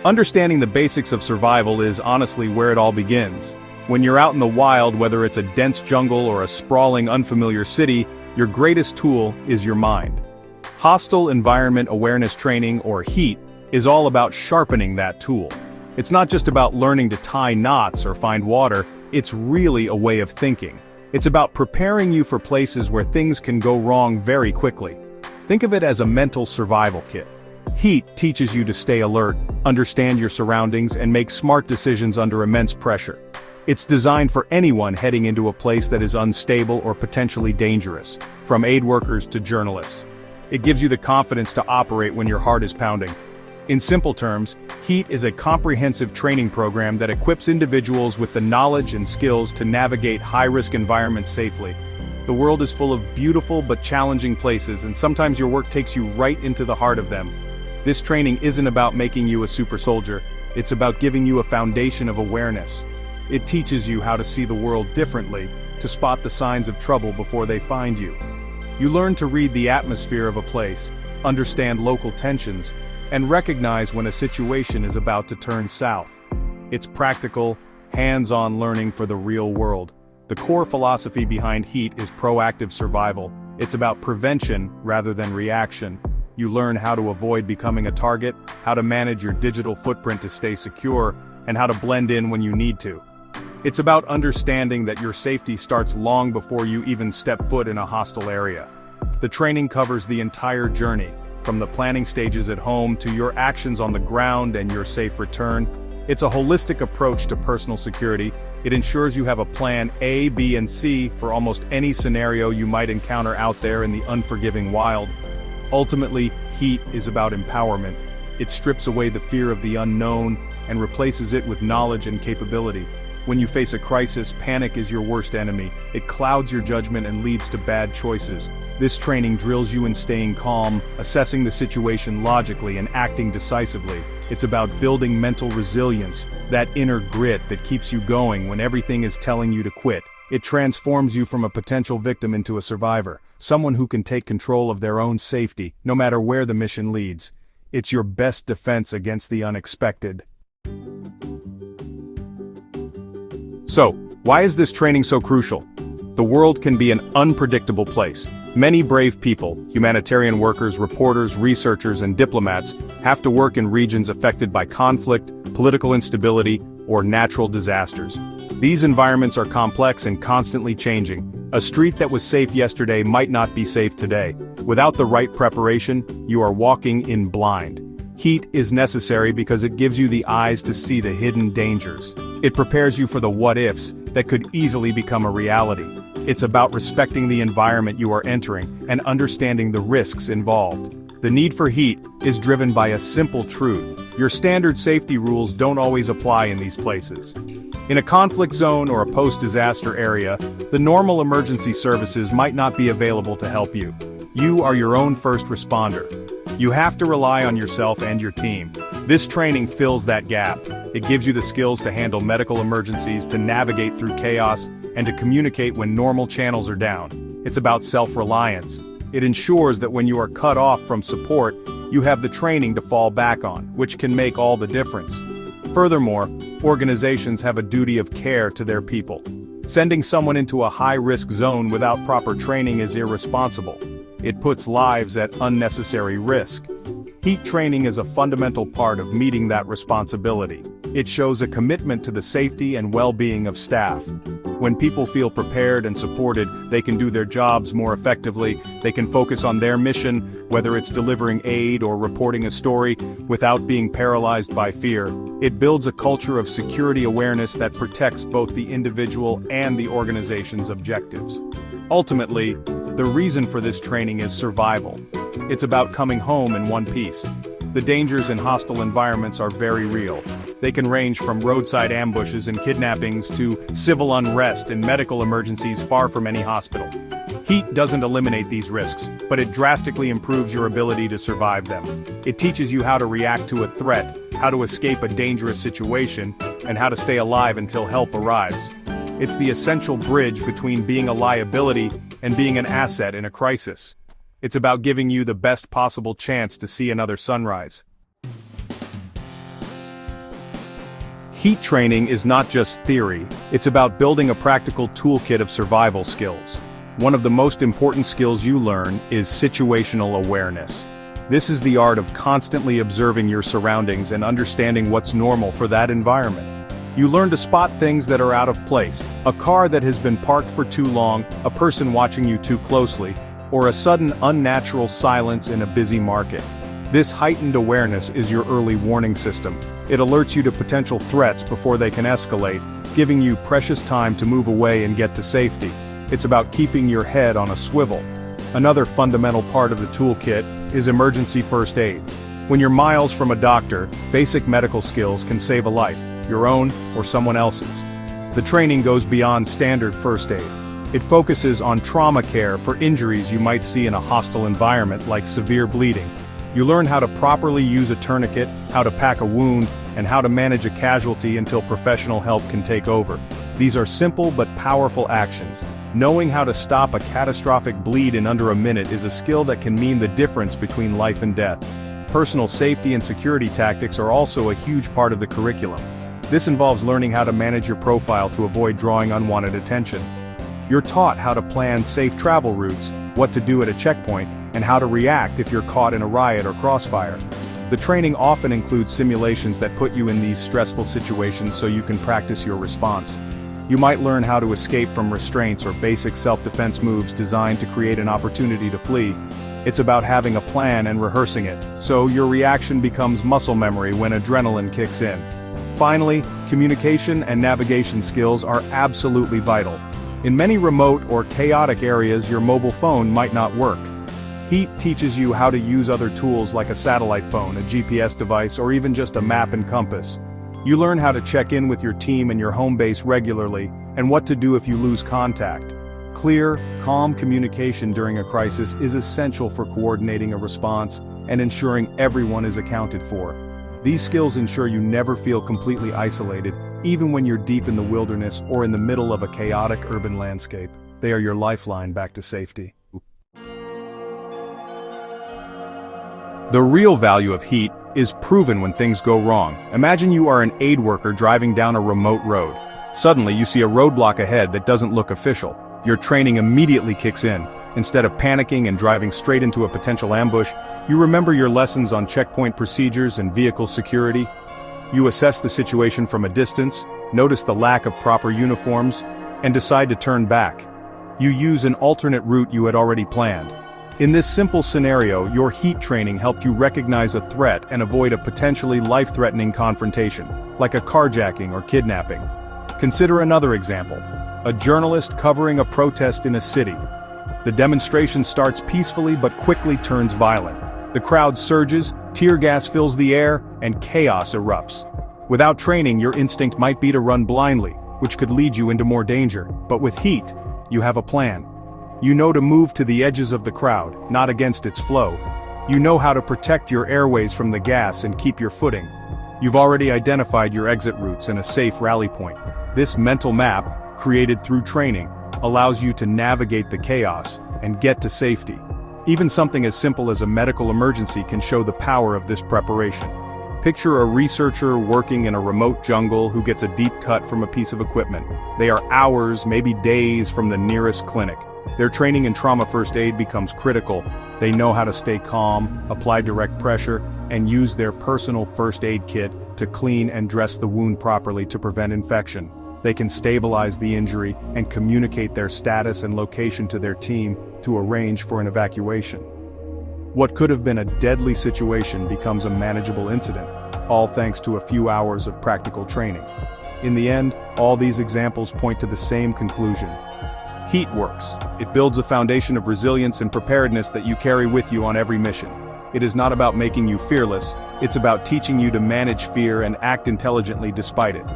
Understanding the basics of survival is honestly where it all begins. When you're out in the wild, whether it's a dense jungle or a sprawling unfamiliar city, your greatest tool is your mind. Hostile Environment Awareness Training, or HEAT, is all about sharpening that tool. It's not just about learning to tie knots or find water, it's really a way of thinking. It's about preparing you for places where things can go wrong very quickly. Think of it as a mental survival kit. HEAT teaches you to stay alert, understand your surroundings, and make smart decisions under immense pressure. It's designed for anyone heading into a place that is unstable or potentially dangerous, from aid workers to journalists. It gives you the confidence to operate when your heart is pounding. In simple terms, HEAT is a comprehensive training program that equips individuals with the knowledge and skills to navigate high-risk environments safely. The world is full of beautiful but challenging places, and sometimes your work takes you right into the heart of them. This training isn't about making you a super soldier, it's about giving you a foundation of awareness. It teaches you how to see the world differently, to spot the signs of trouble before they find you. You learn to read the atmosphere of a place, understand local tensions, and recognize when a situation is about to turn south. It's practical, hands-on learning for the real world. The core philosophy behind HEAT is proactive survival. It's about prevention rather than reaction. You learn how to avoid becoming a target, how to manage your digital footprint to stay secure, and how to blend in when you need to. It's about understanding that your safety starts long before you even step foot in a hostile area. The training covers the entire journey, from the planning stages at home to your actions on the ground and your safe return. It's a holistic approach to personal security. It ensures you have a plan A, B, and C for almost any scenario you might encounter out there in the unforgiving wild. Ultimately, HEAT is about empowerment. It strips away the fear of the unknown and replaces it with knowledge and capability. When you face a crisis, panic is your worst enemy. It clouds your judgment and leads to bad choices. This training drills you in staying calm, assessing the situation logically, and acting decisively. It's about building mental resilience, that inner grit that keeps you going when everything is telling you to quit. It transforms you from a potential victim into a survivor, someone who can take control of their own safety, no matter where the mission leads. It's your best defense against the unexpected. So, why is this training so crucial? The world can be an unpredictable place. Many brave people, humanitarian workers, reporters, researchers, and diplomats, have to work in regions affected by conflict, political instability, or natural disasters. These environments are complex and constantly changing. A street that was safe yesterday might not be safe today. Without the right preparation, you are walking in blind. HEAT is necessary because it gives you the eyes to see the hidden dangers. It prepares you for the what-ifs that could easily become a reality. It's about respecting the environment you are entering and understanding the risks involved. The need for HEAT is driven by a simple truth. Your standard safety rules don't always apply in these places. In a conflict zone or a post-disaster area, the normal emergency services might not be available to help you. You are your own first responder. You have to rely on yourself and your team. This training fills that gap. It gives you the skills to handle medical emergencies, to navigate through chaos, and to communicate when normal channels are down. It's about self-reliance. It ensures that when you are cut off from support, you have the training to fall back on, which can make all the difference. Furthermore, organizations have a duty of care to their people. Sending someone into a high-risk zone without proper training is irresponsible. It puts lives at unnecessary risk. HEAT training is a fundamental part of meeting that responsibility. It shows a commitment to the safety and well-being of staff. When people feel prepared and supported, they can do their jobs more effectively. They can focus on their mission, whether it's delivering aid or reporting a story, without being paralyzed by fear. It builds a culture of security awareness that protects both the individual and the organization's objectives. Ultimately, the reason for this training is survival. It's about coming home in one piece. The dangers in hostile environments are very real. They can range from roadside ambushes and kidnappings to civil unrest and medical emergencies far from any hospital. HEAT doesn't eliminate these risks, but it drastically improves your ability to survive them. It teaches you how to react to a threat, how to escape a dangerous situation, and how to stay alive until help arrives. It's the essential bridge between being a liability and being an asset in a crisis. It's about giving you the best possible chance to see another sunrise. Heat training is not just theory, it's about building a practical toolkit of survival skills. One of the most important skills you learn is situational awareness. This is the art of constantly observing your surroundings and understanding what's normal for that environment. You learn to spot things that are out of place, a car that has been parked for too long, a person watching you too closely, or a sudden unnatural silence in a busy market. This heightened awareness is your early warning system. It alerts you to potential threats before they can escalate, giving you precious time to move away and get to safety. It's about keeping your head on a swivel. Another fundamental part of the toolkit is emergency first aid. When you're miles from a doctor, basic medical skills can save a life, your own or someone else's. The training goes beyond standard first aid. It focuses on trauma care for injuries you might see in a hostile environment like severe bleeding. You learn how to properly use a tourniquet, how to pack a wound, and how to manage a casualty until professional help can take over. These are simple but powerful actions. Knowing how to stop a catastrophic bleed in under a minute is a skill that can mean the difference between life and death. Personal safety and security tactics are also a huge part of the curriculum. This involves learning how to manage your profile to avoid drawing unwanted attention. You're taught how to plan safe travel routes, what to do at a checkpoint, and how to react if you're caught in a riot or crossfire. The training often includes simulations that put you in these stressful situations so you can practice your response. You might learn how to escape from restraints or basic self-defense moves designed to create an opportunity to flee. It's about having a plan and rehearsing it, so your reaction becomes muscle memory when adrenaline kicks in. Finally, communication and navigation skills are absolutely vital. In many remote or chaotic areas, your mobile phone might not work. Heat teaches you how to use other tools like a satellite phone, a GPS device, or even just a map and compass. You learn how to check in with your team and your home base regularly, and what to do if you lose contact. Clear, calm communication during a crisis is essential for coordinating a response and ensuring everyone is accounted for. These skills ensure you never feel completely isolated, even when you're deep in the wilderness or in the middle of a chaotic urban landscape. They are your lifeline back to safety. The real value of heat is proven when things go wrong. Imagine you are an aid worker driving down a remote road. Suddenly you see a roadblock ahead that doesn't look official. Your training immediately kicks in. Instead of panicking and driving straight into a potential ambush, you remember your lessons on checkpoint procedures and vehicle security. You assess the situation from a distance, notice the lack of proper uniforms, and decide to turn back. You use an alternate route you had already planned. In this simple scenario, your heat training helped you recognize a threat and avoid a potentially life-threatening confrontation, like a carjacking or kidnapping. Consider another example. A journalist covering a protest in a city. The demonstration starts peacefully but quickly turns violent. The crowd surges, tear gas fills the air, and chaos erupts. Without training, your instinct might be to run blindly, which could lead you into more danger. But with heat, you have a plan. You know to move to the edges of the crowd, not against its flow. You know how to protect your airways from the gas and keep your footing. You've already identified your exit routes and a safe rally point. This mental map, created through training, allows you to navigate the chaos and get to safety. Even something as simple as a medical emergency can show the power of this preparation. Picture a researcher working in a remote jungle who gets a deep cut from a piece of equipment. They are hours, maybe days from the nearest clinic. Their training in trauma first aid becomes critical. They know how to stay calm, apply direct pressure, and use their personal first aid kit to clean and dress the wound properly to prevent infection. They can stabilize the injury and communicate their status and location to their team to arrange for an evacuation. What could have been a deadly situation becomes a manageable incident, all thanks to a few hours of practical training. In the end, all these examples point to the same conclusion. Heat works. It builds a foundation of resilience and preparedness that you carry with you on every mission. It is not about making you fearless, it's about teaching you to manage fear and act intelligently despite it.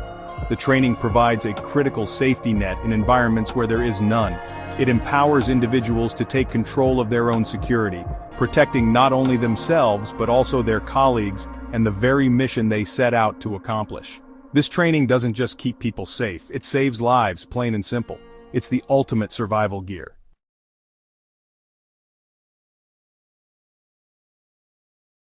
The training provides a critical safety net in environments where there is none. It empowers individuals to take control of their own security, protecting not only themselves but also their colleagues and the very mission they set out to accomplish. This training doesn't just keep people safe, it saves lives, plain and simple. It's the ultimate survival gear.